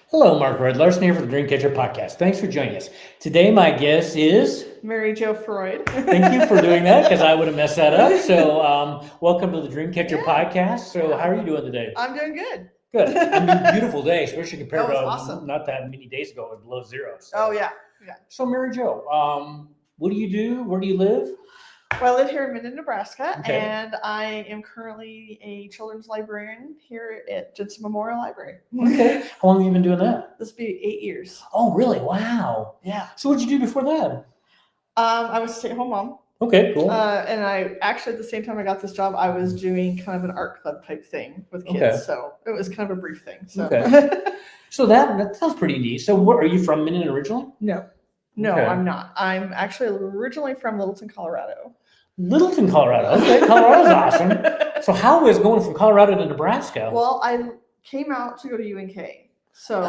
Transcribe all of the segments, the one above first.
Hello, Mark Red Larson here for the Dreamcatcher podcast. Thanks for joining us. Today, my guest is Mary Jo Froid. Thank you for doing that because I would have messed that up. So, welcome to the Dreamcatcher podcast. So, how are you doing today? I'm doing good. Good. I mean, beautiful day, especially compared to awesome. not that many days ago. It was below zero. So. Oh yeah. So, Mary Jo, what do you do? Where do you live? Well, I live here in Minden, Nebraska, Okay. and I am currently a children's librarian here at Jensen Memorial Library. Okay. How long have you been doing that? This will be 8 years. Oh, really? Wow. Yeah. So, what did you do before that? I was a stay-at-home mom. Okay, cool. And I actually, at the same time I got this job, I was doing kind of an art club type thing with kids. Okay. So it was kind of a brief thing. So. Okay. So that sounds pretty neat. So, where are you from, Minden originally? No, Okay. I'm not. I'm actually originally from Littleton, Colorado. Littleton, Colorado. Okay, Colorado's awesome. So how is going from Colorado to Nebraska? Well, I came out to go to UNK. So,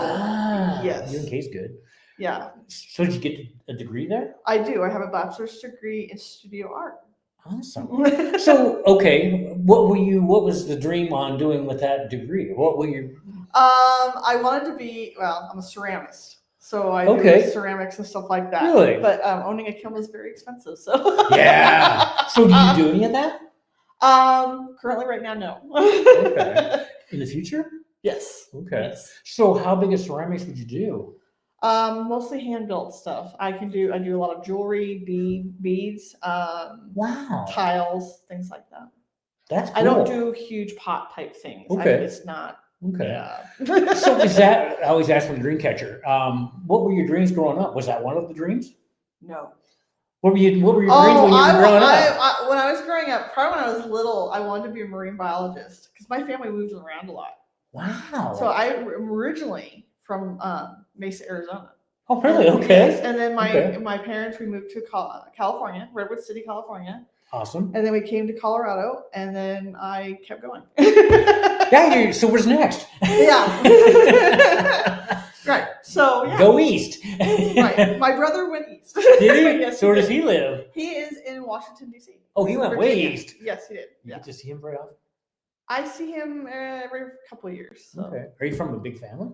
yes. UNK's good. Yeah. So did you get a degree there? I do. I have a bachelor's degree in studio art. Awesome. So, okay, what was the dream on doing with that degree? What were you? I wanted to be, I'm a ceramist. So I do ceramics and stuff like that. Really? But owning a kiln is very expensive. So Yeah. So do you do any of that? Currently right now, no. Okay. In the future? Yes. Okay. Yes. So how big of ceramics would you do? Mostly hand built stuff. I do a lot of jewelry, beads, Wow. tiles, things like that. That's cool. I don't do huge pot type things. Okay. It's not. Okay. Yeah. So is that, I always ask with the Dreamcatcher, what were your dreams growing up? Was that one of the dreams? No. What were your dreams when you were growing up? When I was growing up, probably when I was little, I wanted to be a marine biologist because my family moved around a lot. Wow. So I am originally from Mesa, Arizona. Oh, really? Okay. And then my parents, we moved to California, Redwood City, California. Awesome. And then we came to Colorado, and then I kept going. Yeah. So where's next? Yeah. Right. So yeah. Go east. Right. My brother went east. Did he? Yes, So where does he live? He is in Washington, D.C. Oh, he went way east. Yes, he did. You Yeah. get to see him very often? I see him every couple of years. So. Okay. Are you from a big family?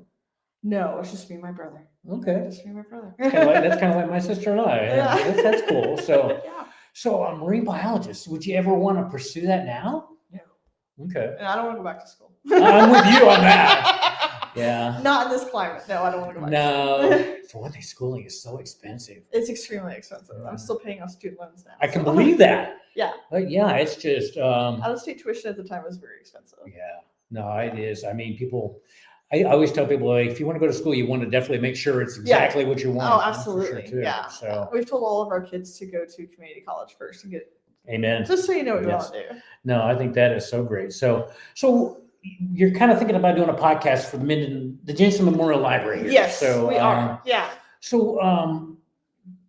No, it's just me and my brother. Okay. Just me and my brother. That's kind of like my sister and I. Yeah. That's cool. So, yeah. So a marine biologist, would you ever want to pursue that now? No. Okay. And I don't want to go back to school. I'm with you on that. Yeah. Not in this climate. No, I don't want to go back. No. For one thing, schooling is so expensive. It's extremely expensive. I'm still paying off student loans now. I can believe that. Yeah. But yeah, it's just out-of-state tuition at the time was very expensive. Yeah. No, it is. I mean, I always tell people, like, if you want to go to school, you want to definitely make sure it's exactly what you want. Oh, absolutely. Sure, yeah. So we've told all of our kids to go to community college first and get. Amen. Just so you know what you want to do. No, I think that is so great. So you're kind of thinking about doing a podcast for the Jensen Memorial Library here. Yes, so, we are. Yeah. So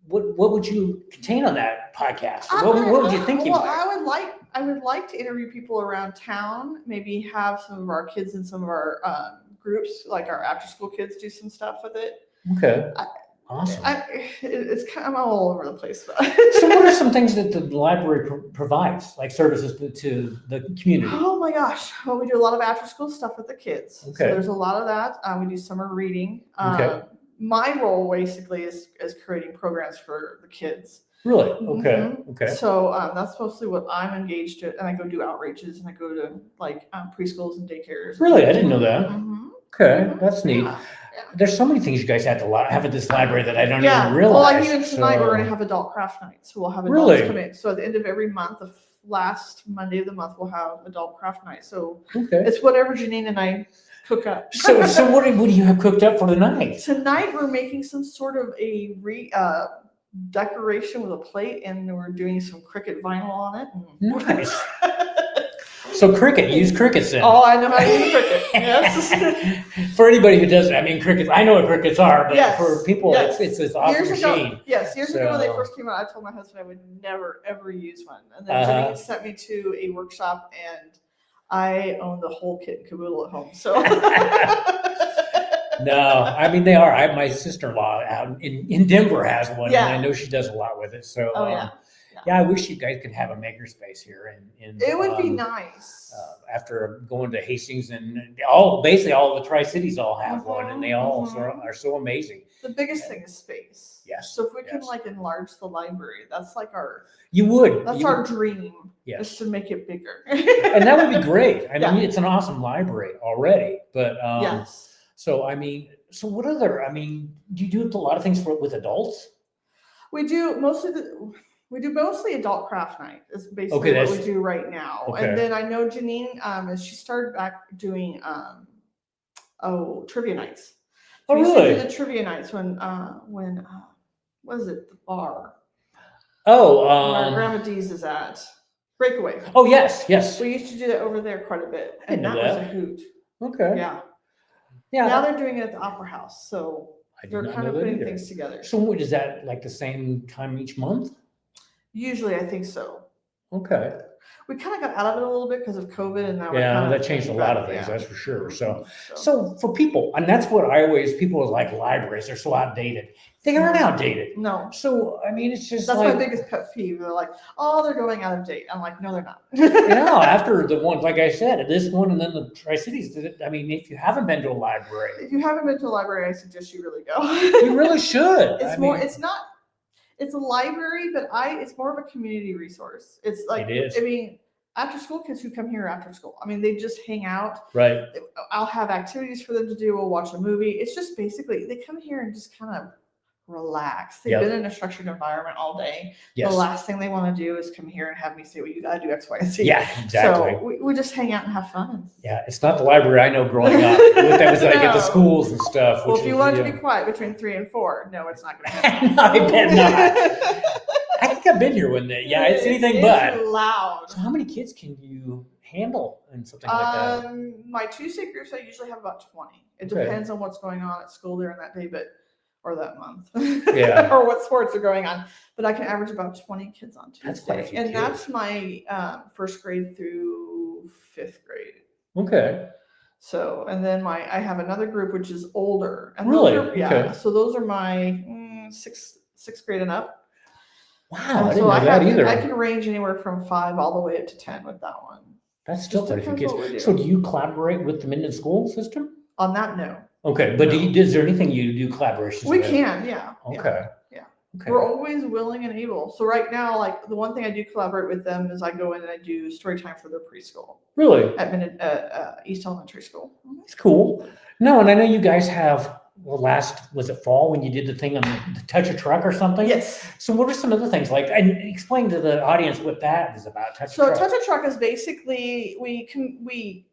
what would you contain on that podcast? What would you think? Well, I would like to interview people around town. Maybe have some of our kids in some of our groups, like our after-school kids, do some stuff with it. Okay. Awesome. It's kind of all over the place. So what are some things that the library provides, like services to the community? Oh my gosh. Well, we do a lot of after-school stuff with the kids. Okay. So there's a lot of that. We do summer reading. Okay. My role basically is creating programs for the kids. Really? Okay. Mm-hmm. Okay. So that's mostly what I'm engaged in, and I go do outreaches, and I go to like preschools and daycares. Really? I didn't know that. Mm-hmm. Okay. That's neat. Yeah. There's so many things you guys have at this library that I don't even realize. Well, like even tonight we're going to have adult craft night. So we'll have adults come in. So at the end of every month, the last Monday of the month, we'll have adult craft night. So it's whatever Janine and I cook up. So what do you have cooked up for the night? Tonight we're making some sort of a decoration with a plate, and we're doing some cricket vinyl on it. Nice. So use crickets then. Oh, I know how to use a cricket. Yes. For anybody who doesn't, I mean, crickets, I know what crickets are, but for people, it's this awesome years machine. Ago, years ago when they first came out, I told my husband I would never, ever use one. And then Janine sent me to a workshop, and I own the whole kit and caboodle at home. So. No, I mean, they are. My sister-in-law out in Denver has one, Yeah. and I know she does a lot with it. So, Oh, yeah. Yeah, I wish you guys could have a makerspace here in It would be nice. After going to Hastings and basically all the Tri-Cities all have one, and they all are so amazing. The biggest thing is space. Yes. So if we can like enlarge the library, that's like our our dream. Yes. Is to make it bigger. And that would be great. I mean, it's an awesome library already, but yes. So I mean, so what other? I mean, do you do a lot of things with adults? We do mostly adult craft night is basically what we do right now. Okay. And then I know Janine, as she started back doing trivia nights. Oh, really? The trivia nights when what is it? The bar. Oh, where Grandma Dee's is at. Breakaway. Oh, yes. We used to do that over there quite a bit, and that was a hoot. Okay. Yeah. Now they're doing it at the Opera House, so they're kind of putting things together. So what is that, like the same time each month? Usually, I think so. Okay. We kind of got out of it a little bit because of COVID, and now that changed a lot of things. That's for sure. So for people, and that's what people like libraries. They're so outdated. They aren't outdated. No. So I mean, it's just that's my biggest pet peeve. They're like, oh, they're going out of date. I'm like, no, they're not. After the ones like I said, this one and then the Tri-Cities. I mean, if you haven't been to a library, I suggest you really go. You really should. It's a library, but it's more of a community resource. It's like, it is. I mean, after school kids who come here after school, I mean, they just hang out. Right. I'll have activities for them to do. We'll watch a movie. It's just basically, they come here and just kind of relax. They've been in a structured environment all day. Yes. The last thing they want to do is come here and have me say, well, you got to do X, Y, and Z. Yeah, exactly. So we just hang out and have fun. Yeah, it's not the library I know growing up. That was like at the schools and stuff. Well, if you want to be quiet between 3 and 4, no, it's not going to happen. No, I bet not. I think I've been here one day. Yeah, it's anything but loud. So how many kids can you handle and something like that? My Tuesday groups, I usually have about 20. It depends on what's going on at school during that day, or that month. Yeah. Or what sports are going on. But I can average about 20 kids on Tuesday. That's quite a few kids. That's my first grade through 5th grade. Okay. So, and then I have another group which is older. And really? Okay. So those are my sixth grade and up. Wow, I didn't know that either. I can range anywhere from 5 all the way up to 10 with that one. That's still quite a few kids. So do you collaborate with the Minden school system? On that, no. Okay, but is there anything you do collaborations with? We can, yeah. Okay. Yeah. Okay. We're always willing and able. So right now, like the one thing I do collaborate with them is I go in and I do story time for their preschool. Really? At East Elementary School. It's cool. No, and I know you guys have, was it fall when you did the thing on the Touch a Truck or something? Yes. So what are some other things like, and explain to the audience what that is about, Touch a Truck. So Touch a Truck is basically, we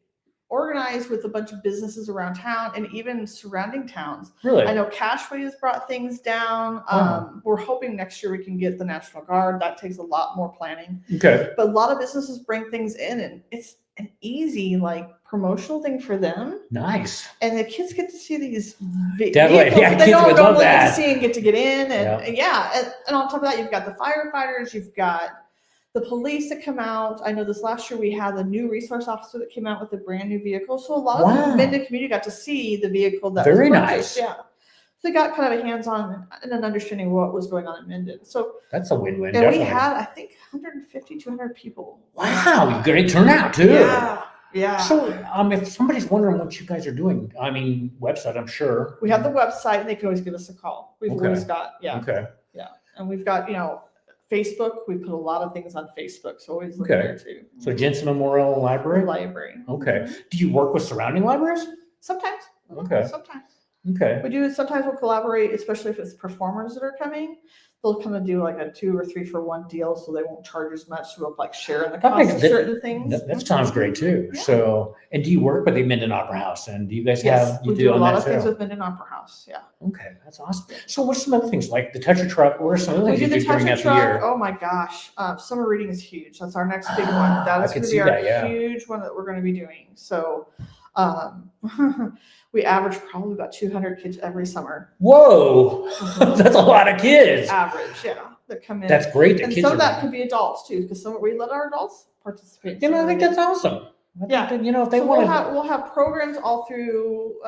organized with a bunch of businesses around town and even surrounding towns. Really? I know Cashway has brought things down. We're hoping next year we can get the National Guard. That takes a lot more planning. Okay. But a lot of businesses bring things in, and it's an easy promotional thing for them. Nice. And the kids get to see these Definitely. Yeah, they kids would love that. Get to see and get to get in. And and on top of that, you've got the firefighters, you've got the police that come out. I know this last year we had the new resource officer that came out with a brand new vehicle. So a lot of the Minden community got to see the vehicle that was purchased. Nice. Yeah. So they got kind of a hands-on and an understanding of what was going on in Minden. So that's a win-win. And we had, I think, 150, 200 people. Wow, great turnout too. Yeah. Yeah. So if somebody's wondering what you guys are doing, I mean, website, I'm sure. We have the website and they can always give us a call. We've always got, Okay. Yeah. And we've got, Facebook, we put a lot of things on Facebook, so always look there too. So Jensen Memorial Library? Library. Okay. Do you work with surrounding libraries? Sometimes. Okay. Sometimes. Okay. We do, sometimes we'll collaborate, especially if it's performers that are coming. They'll come and do like a 2 or 3 for 1 deal, so they won't charge as much. So we'll share in the cost of certain things. That sounds great too. Yeah. So, and do you work with the Minden Opera House? And do you guys we do a lot of things with Minden Opera House. Yeah. Okay, that's awesome. So, what's some other things like the Touch a Truck? What are some other things you do during that year? Oh my gosh, summer reading is huge. That's our next big one. That is going to be our huge one that we're going to be doing. So, we average probably about 200 kids every summer. Whoa, that's a lot of kids. Average, yeah, that come in. That's great. And some of that could be adults too, because we let our adults participate. I think that's awesome. Yeah, if they want to, we'll have programs all through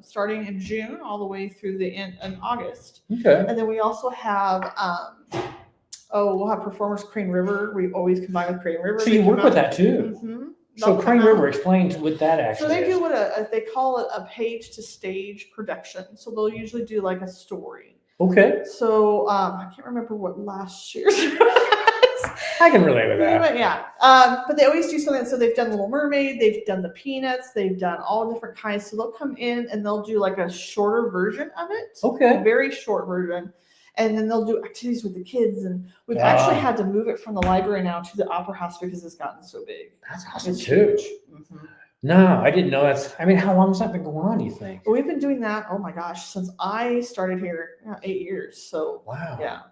starting in June all the way through the end in August. Okay. And then we also have we'll have performers Crane River. We always combine with Crane River. So you work with that too. Mm-hmm. So Crane River, explains what that actually is. So they do what they call it a page to stage production. So they'll usually do like a story. Okay. So I can't remember what last year's was. I can relate with that. Yeah. But they always do something. So they've done Little Mermaid, they've done the Peanuts, they've done all different kinds. So they'll come in and they'll do like a shorter version of it. Okay. A very short version. And then they'll do activities with the kids. And we've actually had to move it from the library now to the Opera House because it's gotten so big. That's awesome too. Mm-hmm. No, I didn't know that's. I mean, how long has that been going on, do you think? We've been doing that, oh my gosh, since I started here 8 years. So, wow. Yeah.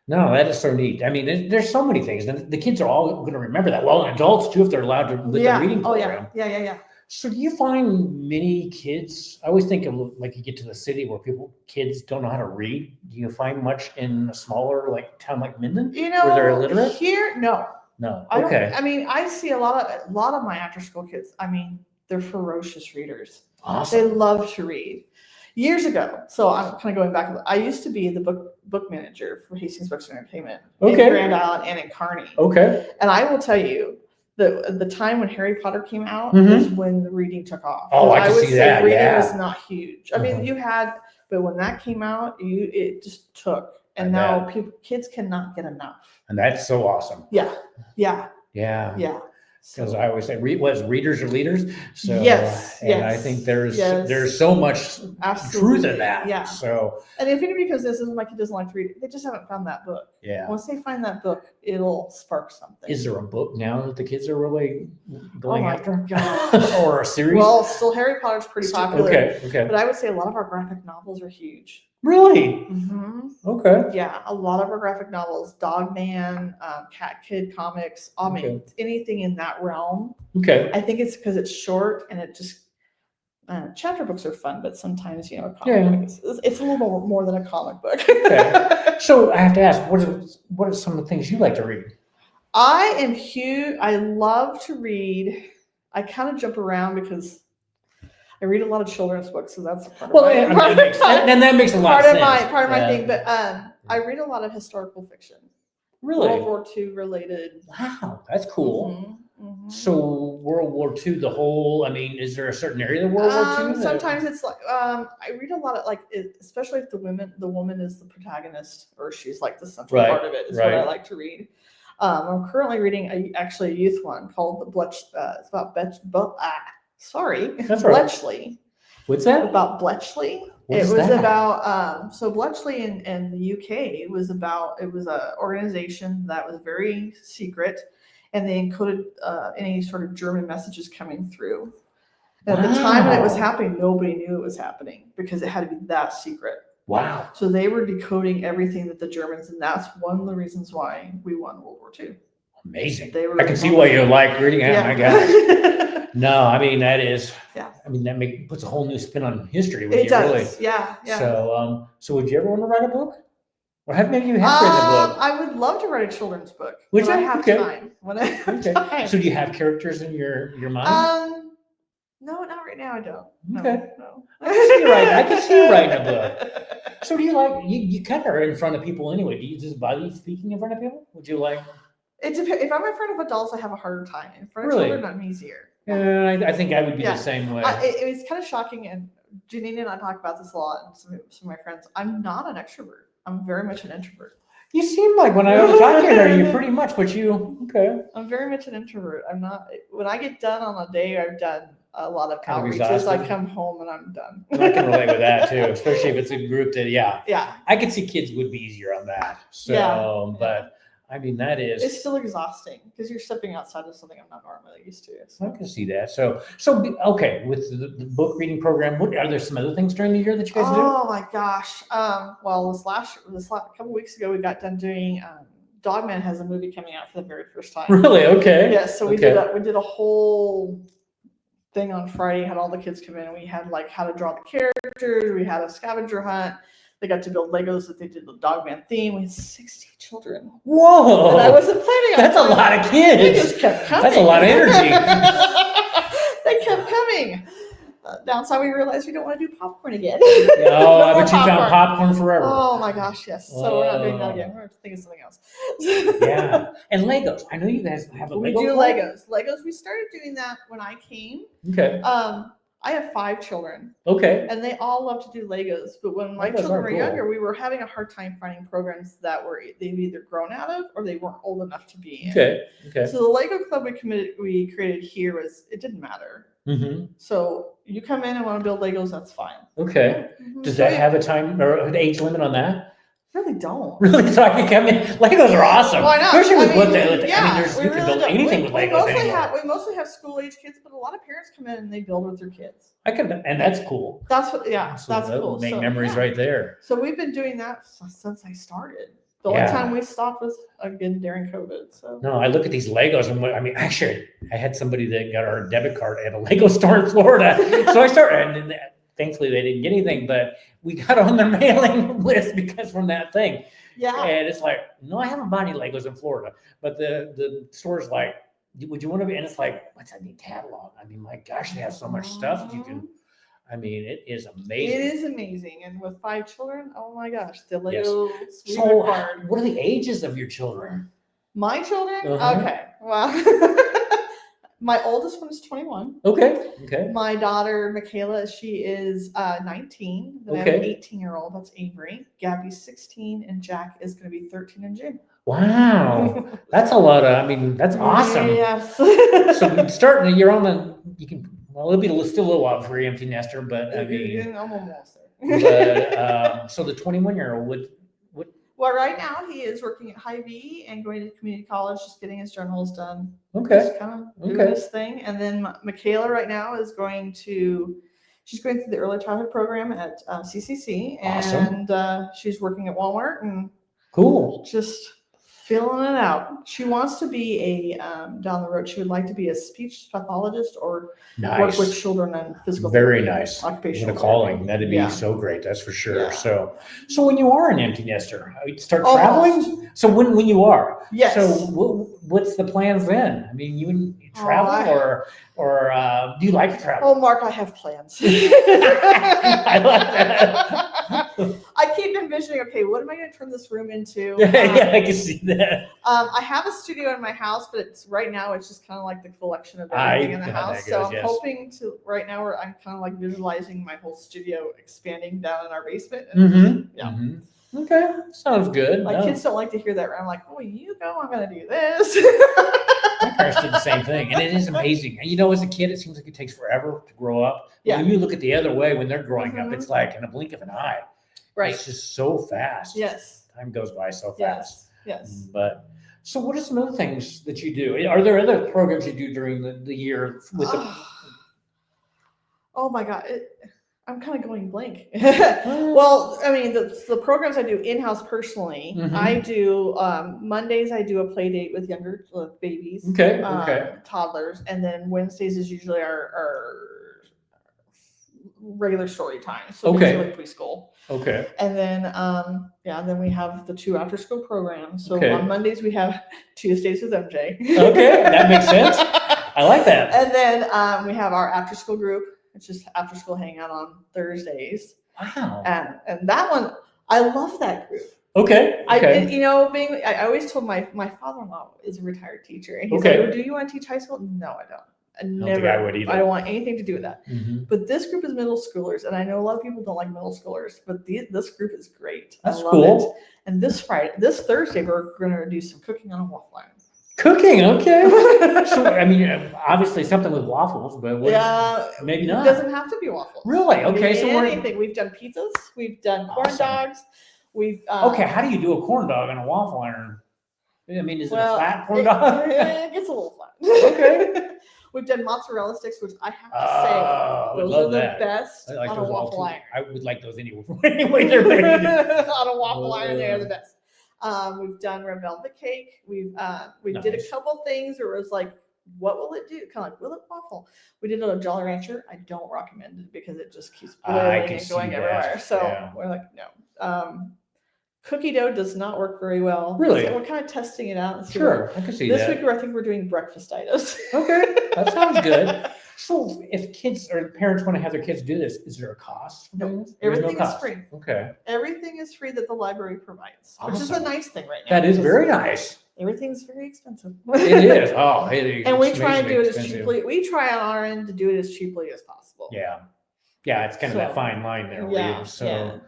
No, that is so neat. I mean, there's so many things. The kids are all going to remember that. Well, and adults too, if they're allowed to with the reading program. Yeah. So do you find many kids, I always think of like you get to the city where kids don't know how to read. Do you find much in a smaller like town like Minden? Where they're illiterate? Here, no. No. Okay. I see a lot of my after school kids. I mean, they're ferocious readers. Awesome. They love to read. Years ago, so I'm kind of going back. I used to be the book manager for Hastings Books and Entertainment in Grand Island and in Kearney. Okay. And I will tell you, the time when Harry Potter came out is when the reading took off. Oh, I would see that. Reading was not huge. I mean, but when that came out, it just took. And now kids cannot get enough. And that's so awesome. Yeah. Because I always say, readers are leaders. So yes. I think there's so much truth in that. Yeah. So and if anybody because this is my kid doesn't like to read, they just haven't found that book. Yeah. Once they find that book, it'll spark something. Is there a book now that the kids are really going after? Gosh. Or a series? Well, still Harry Potter's pretty popular. Okay. But I would say a lot of our graphic novels are huge. Really? Mm-hmm. Okay. Yeah, a lot of our graphic novels, Dogman, Cat Kid comics, anything in that realm. Okay. I think it's because it's short and it just chapter books are fun, but sometimes a comic book it's a little more than a comic book. Okay. So I have to ask, what are some of the things you like to read? I am huge. I love to read. I kind of jump around because I read a lot of children's books, so that's part of that makes a lot of sense. Part of my thing. But I read a lot of historical fiction. Really? World War II related. Wow, that's cool. Mm-hmm, mm-hmm. So World War II, the whole. I mean, is there a certain area of World War II? Sometimes it's like I read a lot of especially if the woman is the protagonist or she's like the central part of it. Is what I like to read. I'm currently reading a youth one called the it's about Bletchley. What's that? About Bletchley. It was about so Bletchley in the UK. It was an organization that was very secret, and they encoded any sort of German messages coming through. And at the time when it was happening, nobody knew it was happening because it had to be that secret. Wow. So they were decoding everything that the Germans, and that's one of the reasons why we won World War II. Amazing. I can see why you like reading it. My gosh. No, I mean, that is, I mean, that puts a whole new spin on history. It does. Yeah. So would you ever want to write a book? Or maybe you have written a book? I would love to write a children's book. Would you? I have time. When I have time. So do you have characters in your mind? No, not right now. I don't. Okay. No. I can see you writing a book. So do you like, you kind of are in front of people anyway. Do you just bother you speaking in front of people? Would you like? It depends. If I'm in front of adults, I have a harder time. In front of children, I'm easier. I think I would be the same way. It was kind of shocking, and Janine and I talk about this a lot, and some of my friends. I'm not an extrovert. I'm very much an introvert. You seem like when I was talking to her, you pretty much, but okay. I'm very much an introvert. I'm not. When I get done on a day, I've done a lot of kind outreaches. I come home and I'm done. I can relate with that too, especially if it's a group that, I could see kids would be easier on that. So, but I mean, it's still exhausting because you're stepping outside of something I'm not normally used to. So. I can see that. So okay, with the book reading program, are there some other things during the year that you guys do? Oh my gosh. Well, this couple weeks ago, we got done doing, Dogman has a movie coming out for the very first time. Really? Okay. Yes. So we did a whole thing on Friday, had all the kids come in. We had how to draw the characters. We had a scavenger hunt. They got to build Legos that they did the Dogman theme. We had 60 children. Whoa! And I wasn't planning on That's a lot of kids. They just kept coming. That's a lot of energy. They kept coming. Downside, we realized we don't want to do popcorn again. Oh, but you found popcorn forever. Oh my gosh, yes. So we're not doing that again. We're thinking of something else. Yeah. And Legos. I know you guys have a Lego. We do club? Legos. We started doing that when I came. Okay. I have 5 children. Okay. And they all love to do Legos. But when my children were younger, we were having a hard time finding programs that they've either grown out of or they weren't old enough to be in. Okay. Okay. So the Lego club we created here it didn't matter. Mm-hmm. So you come in and want to build Legos, that's fine. Okay. Mm-hmm. Does that have a time or an age limit on that? Really don't. Really? So I can come in. Legos are awesome. Why not? Especially with you can build anything with Legos anymore. We mostly have school age kids, but a lot of parents come in and they build with their kids. And that's cool. That's what. Yeah, so that's cool. Make memories right there. So we've been doing that since I started. The only time we stopped was again during COVID. So no, I look at these Legos and I mean, actually, I had somebody that got our debit card at a Lego store in Florida. So I started, and thankfully they didn't get anything, but we got on their mailing list because from that thing. Yeah. And it's like, no, I haven't bought any Legos in Florida, but the store's like, would you want to be? And it's like, what's a neat catalog? I mean, my gosh, they have so much stuff you can. I mean, it is amazing. It is amazing. And with 5 children, oh my gosh, the Legos. Yes. So what are the ages of your children? My children? Okay. Well, my oldest one is 21. Okay. Okay. My daughter, Michaela, she is 19. Then I have an 18-year-old. That's Avery. Gabby's 16. And Jack is going to be 13 in June. Wow. That's a lot of, I mean, that's awesome. Yes. So you're on well, it'll be still a little while for your empty nester, but I mean, I'm almost there. But, so the 21-year-old would. Well, right now he is working at Hy-Vee and going to community college, just getting his journals done. Okay. Just kind of doing his thing. And then Michaela right now is she's going through the early childhood program at CCC. Awesome. And she's working at Walmart and cool. Just filling it out. She wants to be down the road, she would like to be a speech pathologist or work with children and physical Very therapy, nice. Occupational calling. That'd be so great. That's for sure. Yeah. So when you are an empty nester, you start traveling. So when you are, yes. So what's the plans then? I mean, you travel or do you like to travel? Oh, Mark, I have plans. I like that. I keep envisioning, okay, what am I going to turn this room into? Yeah, I can see that. I have a studio in my house, but right now it's just kind of like the collection of everything in the house. So I'm hoping to, right now I'm kind of like visualizing my whole studio expanding down in our basement. And, yeah. Mm-hmm. Okay, sounds good. My kids don't like to hear that. I'm like, oh, you go, I'm going to do this. My parents did the same thing, and it is amazing. And as a kid, it seems like it takes forever to grow up. Yeah. When you look at the other way, when they're growing up, it's like in a blink of an eye. Right. It's just so fast. Yes. Time goes by so fast. Yes. But so what are some other things that you do? Are there other programs you do during the year with Oh my God. I'm kind of going blank. Well, I mean, the programs I do in-house personally, I do Mondays, I do a play date with younger babies, toddlers. And then Wednesdays is usually our regular story time. So basically preschool. Okay. And then, then we have the 2 after school programs. So on Mondays we have Tuesdays with MJ. Okay. That makes sense. I like that. And then we have our after school group. It's just after school hangout on Thursdays. Wow. And that one, I love that group. Okay. I always told my father-in-law is a retired teacher. And he's like, do you want to teach high school? No, I don't. I don't think I would either. I don't want anything to do with that. But this group is middle schoolers, and I know a lot of people don't like middle schoolers, but this group is great. That's cool. It. And this Thursday, we're going to do some cooking on a waffle iron. Cooking, okay. So, I mean, obviously something with waffles, but maybe not. It doesn't have to be waffles. Really? Okay. So anything. We've done pizzas. We've done corn dogs. We've okay. How do you do a corn dog on a waffle iron? I mean, is it a flat corn dog? It gets a little flat. Okay. We've done mozzarella sticks, which I have to say, those are the best on a waffle iron. I would like those anyway. They're made. On a waffle iron, they are the best. We've done red velvet cake. We did a couple things where it was like, what will it do? Kind of like, will it waffle? We did a Jolly Rancher. I don't recommend it because it just keeps boiling and going everywhere. So we're like, no. Cookie dough does not work very well. Really? So we're kind of testing it out. And sure, I can see this that. This week, I think we're doing breakfast items. Okay, that sounds good. So if kids or parents want to have their kids do this, is there a cost? No, There's no everything is cost. free. Okay. Everything is free that the library provides, which is a Awesome. nice thing right now. That is because very nice. Everything's very expensive. It is. Oh, it is. And we It's try and do amazingly it as expensive. cheaply. We try on our end to do it as cheaply as possible. Yeah. Yeah, it's kind of that So, fine line there. yeah, So yeah.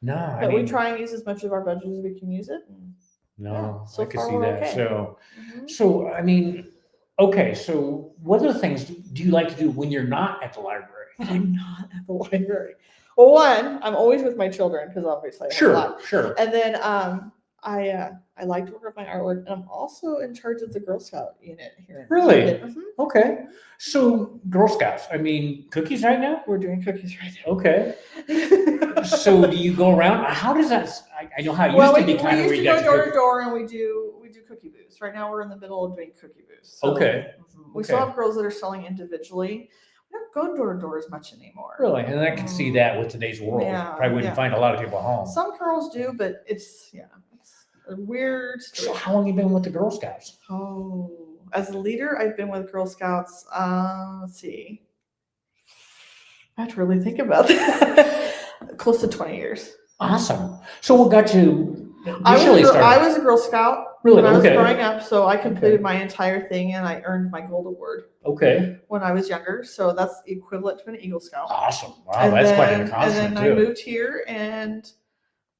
no, I But mean, we try and use as much of our budget as we can use it. And no, so I could far see we're that. okay. So I mean, okay. So what other things do you like to do when you're not at the library? When I'm not at the library. Well, one, I'm always with my children because obviously I have a lot. Sure. And then I like to work on my artwork, and I'm also in charge of the Girl Scout unit here. In Really? Minden. Okay. So Girl Scouts, I mean, cookies right now? We're doing cookies right Okay. now. So do you go around? How does that? I know how it used Well, to we be used kind of where to you go guys door to cook. door, and we do cookie booths. Right now, we're in the middle of doing cookie booths. So, Okay. We still have girls that are selling individually. We don't go door to door as much anymore. Really, and I can see that with today's world. Yeah, Probably wouldn't yeah. find a lot of people home. Some girls do, but it's a weird. So how long you been with the Girl Scouts? Oh, as a leader, I've been with Girl Scouts. Let's see. I have to really think about that. Close to 20 years. Awesome. So what got you I initially started? was a Girl Scout Really? when I was Okay. growing up, so I completed my entire thing and I earned my gold award Okay. when I was younger. So that's equivalent to an Eagle Scout. Awesome. Wow, And that's quite an then- accomplishment And then I moved here and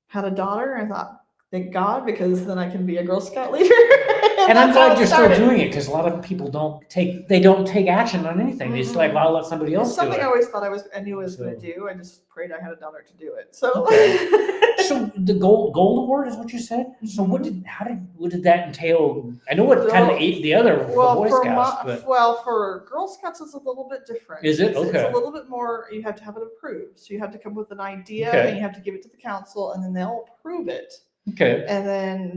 had a daughter. And I thought, thank God, because then I can be a Girl Scout leader. And I'm that's how glad it you're still started. doing it because a lot of people don't take action on anything. They just like, well, I'll let somebody It's else do something I it. always thought I knew I was going So- to do. I just prayed I had a daughter to do it. So, So the gold award is what you said. So what did that entail? I know what kind of the other the Boy Scouts, but for Girl Scouts, it's a little bit different. Is it? It's Okay. a little bit more. You have to have it approved. So you have to come up with an idea, Okay. and you have to give it to the council, and then they'll approve it. okay. And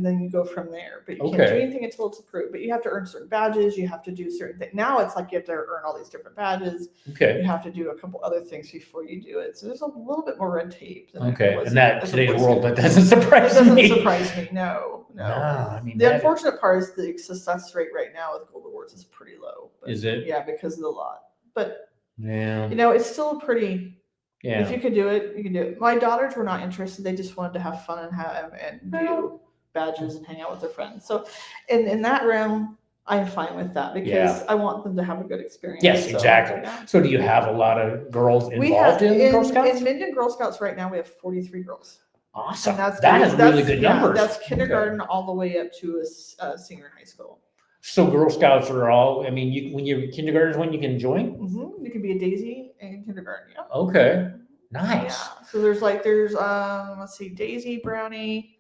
then you go from there. But you can't Okay. do anything until it's approved. But you have to earn certain badges. You have to do certain things. Now it's like you have to earn all these different badges. Okay. You have to do a couple other things before you do it. So there's a little bit more red tape. Than Okay. there was And that as a today's Boy world, Scout. that doesn't surprise It doesn't me. surprise me. No. I mean, The that- unfortunate part is the success rate right now with gold awards is pretty low. But Is it? Yeah, because of the lot. But Yeah. it's still pretty. Yeah. If you could do it, you can do it. My daughters were not interested. They just wanted to have fun and do badges and hang out with their friends. So, in that realm, I'm fine with that because I want them to have a good experience. Yes, So, exactly. yeah. So do you have a lot of girls We have involved in Girl Scouts? in Minden Girl Scouts right now. We have 43 girls. Awesome. And that's That is really good yeah, numbers. That's Okay. kindergarten all the way up to a senior in high school. So Girl Scouts are all. I mean, when you're kindergarten is when you can join. Mm-hmm. You can be a Daisy in kindergarten. Yeah. Okay. Nice. Yeah. So there's let's see, Daisy, Brownie,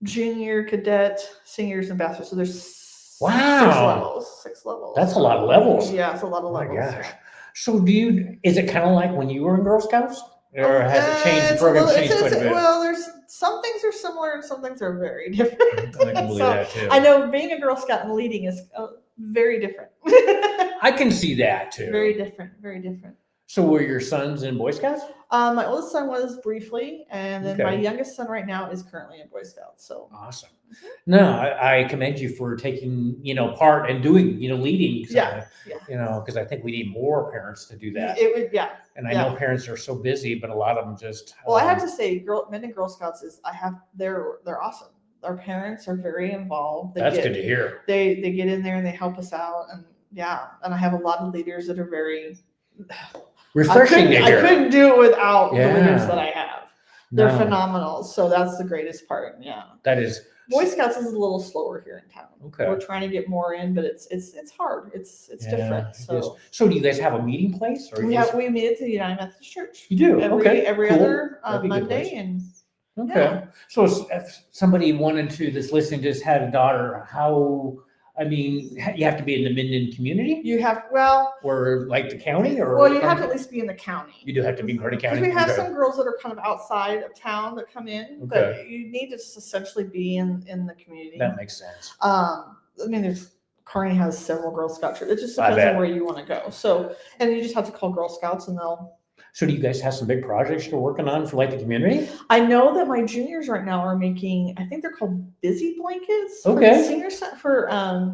Junior, Cadet, Seniors, and Ambassadors. So there's 6 levels. 6 levels. That's a lot of levels. Yeah, it's a lot of Oh my levels. gosh. So is it kind of like when you were in Girl Scouts? Or has it changed? The It's a program little- changed quite a bit. Well, there's some things are similar and some things are very different. I can believe So, that too. I know being a Girl Scout and leading is very different. I can see that too. Very different. Very different. So were your sons in Boy Scouts? My oldest son was briefly, and then my Okay. youngest son right now is currently in Boy Scouts. So Awesome. No, I commend you for taking, part and doing, leading. Yeah. Because I think we need more parents to do that. it would, yeah. And I know parents are so busy, but a lot of them just. Well, I have to say, Minden Girl Scouts they're awesome. Our parents are very involved. That's good to hear. They get in there and they help us out, and and I have a lot of leaders that are very Refreshing to hear. I couldn't do it without the Yeah. leaders that I have. They're No, phenomenal. So that's the greatest part. Yeah. That is. Boy Scouts is a little slower here in town. Okay. We're trying to get more in, but it's hard. It's Yeah, different. it So is. So do you guys have a meeting place? Or we meet at the United Methodist Church You do? every cool. other That'd be a good Monday, place. and Okay. Yeah. So if somebody wanted to, that's listening, just had a daughter, you have to be in the Minden community you have or like the county or? well, you have to at least be in the county. You do have to be in Carter Because County. we have Okay. some girls that are kind of outside of town that come in, but you need to just essentially be in the community. That makes sense. Kearney has several Girl Scout troops. It just I depends bet. on where you want to go. So, and you just have to call Girl Scouts and they'll. So do you guys have some big projects you're working on for like the community? I know that my juniors right now are making, I think they're called busy blankets. For Okay. the senior for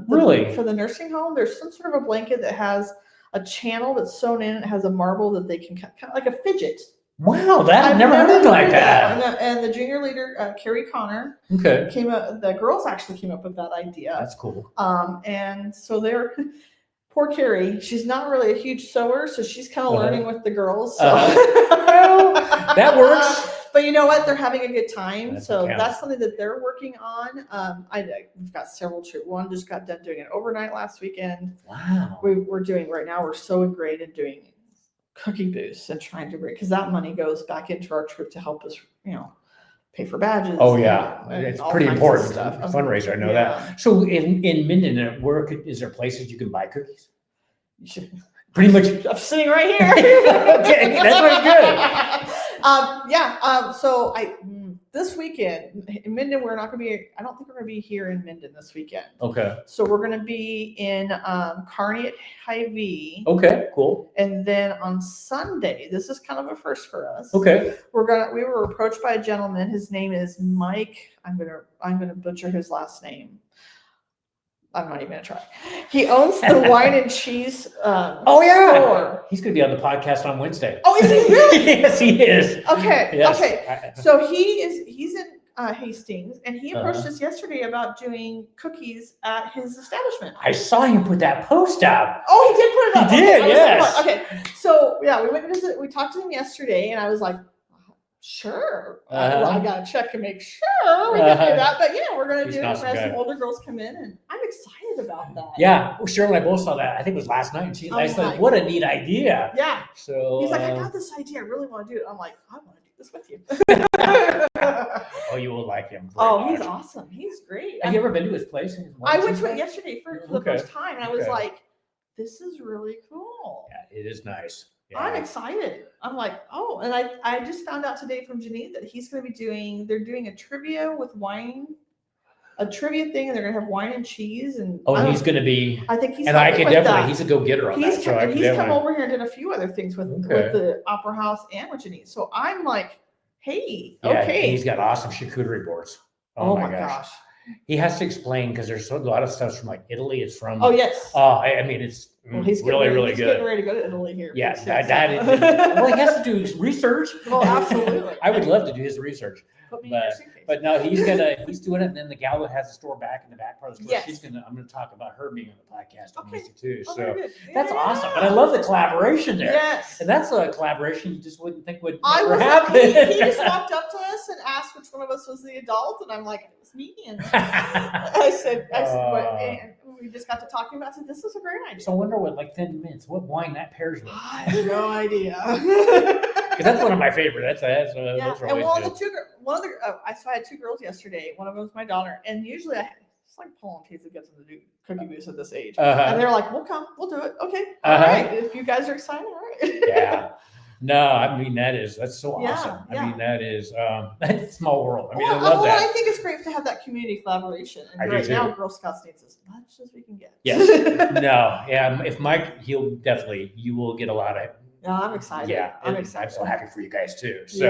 Really? for the nursing home. There's some sort of a blanket that has a channel that's sewn in. It has a marble that they can cut, kind of like a fidget. Wow, I've never heard anything like that. And the junior leader, Carrie Connor, came up. The girls actually came up with that idea. That's cool. And so they're poor Carrie. She's not really a huge sewer, so she's kind of learning with the girls. So. That works. But you know what? They're having a good time. That's something that they're working on. We've got several. One just got done doing it overnight last weekend. Wow. We're doing right now. We're so great at doing cookie booths and trying to bring, because that money goes back into our troop to help us, pay for badges. Oh yeah, it's pretty important stuff. Fundraiser. I know that. So in Minden, is there places you can buy cookies? Pretty much. I'm sitting right here. Okay, that's very good. So this weekend in Minden, we're not going to be. I don't think we're going to be here in Minden this weekend. Okay. So we're going to be in Kearney at Hy-Vee. Okay, cool. And then on Sunday, this is kind of a first for us. Okay. We were approached by a gentleman. His name is Mike. I'm gonna butcher his last name. I'm not even gonna try. He owns the wine and cheese. Store. He's gonna be on the podcast on Wednesday. Oh, is he really? Yes, he is. Okay. Yes. Okay. So he's in Hastings, and he approached us yesterday about doing cookies at his establishment. I saw him put that post out. Oh, he did put it up. He did, yes. Okay. So yeah, we went to visit. We talked to him yesterday, and I was like, sure. I got to check and make sure we can do that. But yeah, we're going to do it. As some older girls come in, and I'm excited about that. Yeah, Cheryl and I both saw that. I think it was last night. And she's like, what a neat idea. Yeah. So he's like, I got this idea. I really want to do it. I'm like, I want to do this with you. Oh, you will like him. He's awesome. He's great. Have you ever been to his place? I went to it yesterday for the first time, and I was like, this is really cool. Yeah, it is nice. Yeah. I'm excited. I'm like, and I just found out today from Janine that he's going to be they're doing a trivia with wine, a trivia thing, and they're going to have wine and cheese. And he's going to be. I think he's. And I can definitely. He's a go-getter on that. So he's come over here and did a few other things with the Opera House and with Janine. So I'm like, hey, okay. He's got awesome charcuterie boards. Oh my gosh. He has to explain because there's a lot of stuff from like Italy. It's from. Oh yes. I mean, it's really good. He's getting ready to go to Italy here. Yeah, that is. Well, he has to do his research. Oh, absolutely. I would love to do his research. Put me in your suitcase. But no, he's doing it. And then the gal that has the store back in the back part of the store, I'm going to talk about her being on the podcast on Wednesday too. So that's awesome. And I love the collaboration there. Yes. And that's a collaboration you just wouldn't think would ever happen. He just walked up to us and asked which one of us was the adult, and I'm like, it was me. And I said, and we just got to talking about it. This is a great idea. So I wonder what Thin Mints, what wine that pairs with. I have no idea. Because that's one of my favorites. That's and I had two girls yesterday. One of them was my daughter, and usually it's like pulling teeth to get them to do cookie booths at this age. And they're like, "We'll come, we'll do it." Okay, all right. If you guys are excited, all right. Yeah. No, I mean that's so awesome. Yeah. I mean that is that's a small world. I mean, I love that. I think it's great to have that community collaboration. And right now, Girl Scouts needs as much as we can get. Yes. No. Yeah. If Mike, you will get a lot of. No, I'm excited. Yeah, I'm excited. I'm so happy for you guys too. So,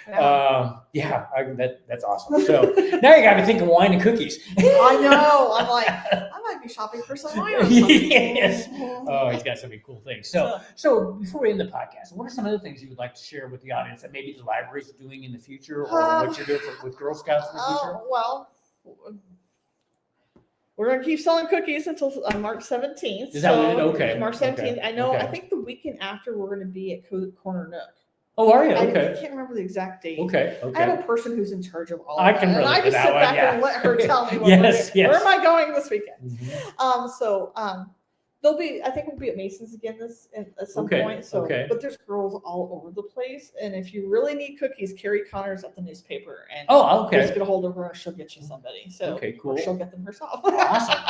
that's awesome. So now you got me thinking wine and cookies. I know. I'm like, I might be shopping for some wine. Or something. Yes. Oh, he's got so many cool things. So before we end the podcast, what are some other things you would like to share with the audience that maybe the library is doing in the future, or what you're doing with Girl Scouts in the future? Well. We're going to keep selling cookies until March 17th. Is that okay? March 17th. Okay. I know. Okay. I think the weekend after we're going to be at Corner Nook. Oh, are you? Okay. I can't remember the exact date. Okay. I have a person who's in charge of all of that. I can relate I just sit back and let her tell me where am I going this weekend. Mm-hmm. They'll be. I think we'll be at Mason's again at some point. So, but there's girls all over the place, and if you really need cookies, Carrie Connor's at the newspaper, and just get a hold of her, and she'll get you somebody. So, cool. Or she'll get them herself. Awesome.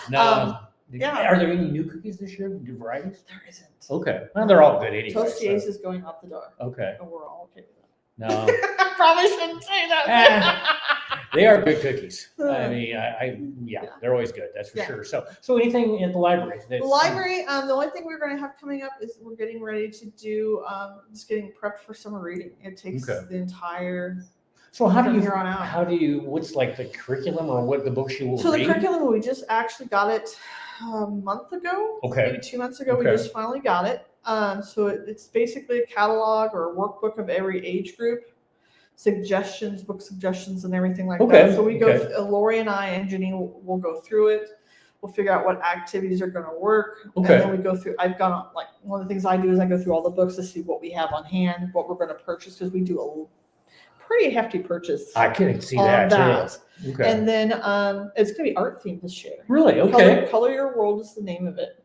Now, are there any new cookies this year? New varieties? There isn't. Okay. Well, they're all good anyway. Toasties is going out the door. Okay. And we're all okay with that. No. I probably shouldn't say that. They are good cookies. I mean, they're always good. That's for sure. So anything at the library? The library. The only thing we're going to have coming up is we're getting ready to do just getting prepped for summer reading. It takes the entire. So what's like the curriculum or what the books you will read? So the curriculum, we just actually got it a month ago, Okay. maybe 2 months ago. Okay. We just finally got it. So it's basically a catalog or a workbook of every age group, suggestions, book suggestions, and everything like that. So we go, Lori and I and Janine will go through it. We'll figure out what activities are going to work. Okay. And then we go through, I've gone, like, one of the things I do is I go through all the books to see what we have on hand, what we're going to purchase, because we do a pretty hefty purchase. I can see that too. Okay. And then it's going to be art themed this year. Really? Okay. Color Your World is the name of it.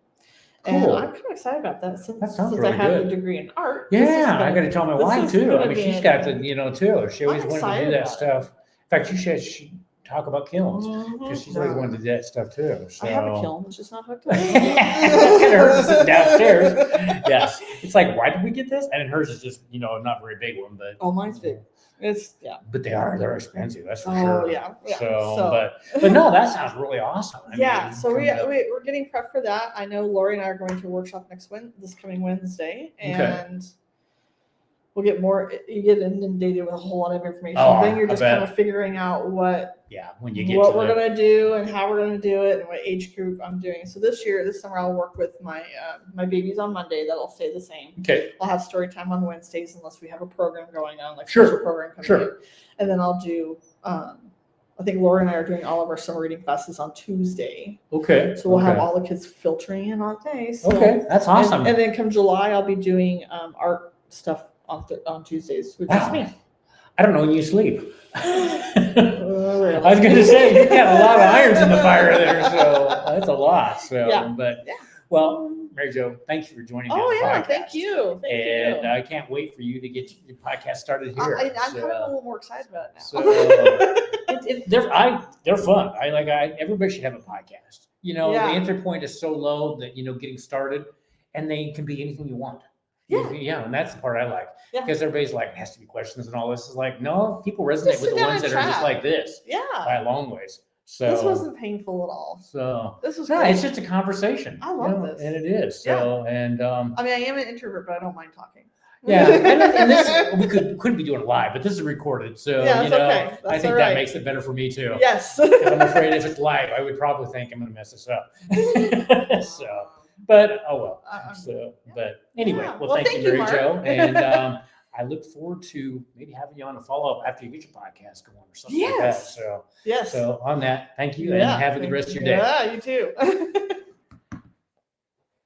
Cool. And I'm kind of excited about that since really I have good. a degree in art. Yeah, I got to tell my wife too. I mean, she's got the, too. She always I'm wanted to do that stuff. In fact, she should talk about kilns because she's always wanted to do that stuff too. So. I have a kiln, it's just not hooked up. That's kind of hers is downstairs. Yes, it's like, why did we get this? And hers is just, not a very big one, but mine's big. It's but they're expensive. That's for sure. Yeah. Yeah. So, but no, that sounds really awesome. I mean, so we're getting prepped for that. I know Lori and I are going to a workshop this coming Wednesday, and we'll get more. You get inundated with a whole lot of information. Then you're just kind of figuring out what we're gonna do and how we're gonna do it and what age group I'm doing. So this summer I'll work with my babies on Monday. That'll stay the same. Okay. I'll have story time on Wednesdays unless we have a program going on, like special program coming in. And then I'll do. I think Laura and I are doing all of our summer reading classes on Tuesday. Okay. So we'll have all the kids filtering in all day. So, that's awesome. And then come July, I'll be doing art stuff on Tuesdays. Wow. I don't know when you sleep. I was going to say, you got a lot of irons in the fire there, so that's a lot. So, well, Mary Jo, thank you for joining me on the podcast. Thank you. And I can't wait for you to get your podcast started here. I'm kind of a little more excited about it now. So, they're fun. Everybody should have a podcast. The entry point is so low that, getting started, and they can be anything you want. Yeah, and that's the part I like. Because everybody's like, it has to be questions and all this. Is like, no, people resonate with the ones that are just like this. Yeah. By a long ways. So this wasn't painful at all. So this was it's just a conversation. I love this. And it is. So and I mean, I am an introvert, but I don't mind talking. Yeah, and this we couldn't be doing it live, but this is recorded, so okay. I think that makes it better for me too. Yes. I'm afraid if it's live, I would probably think I'm going to mess this up. So. But but anyway, thank you, Mary Jo, and I look forward to maybe having you on a follow up after you get your podcast going or something like that. So on that, thank you, and have a good rest of your day. Yeah, you too.